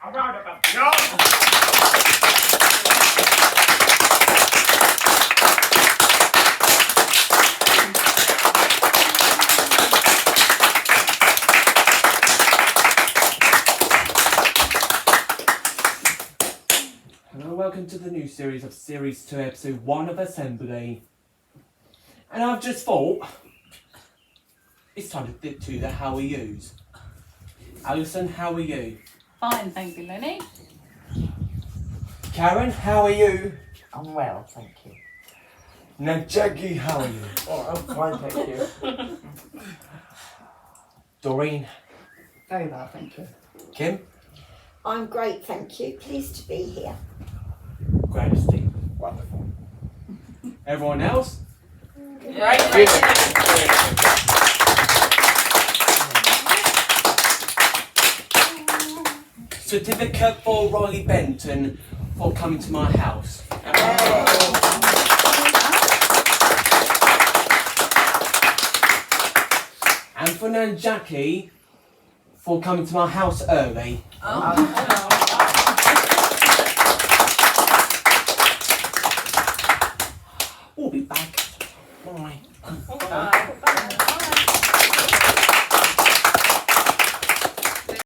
A round of applause. Hello, welcome to the new series of Series 2, Episode 1 of Assembly. And I've just thought, it's time to dip to the how are yous. Alison, how are you? Fine, thank you, Lenny. Karen, how are you? I'm well, thank you. Now, Jackie, how are you? Oh, I'm fine, thank you. Doreen, Very well, thank you. Kim, I'm great, thank you. Pleased to be here. Gravesty. Wonderful. Everyone else? Certificate for Riley Benton for coming to my house. And for Nan Jackie for coming to my house early. We'll be back. Bye.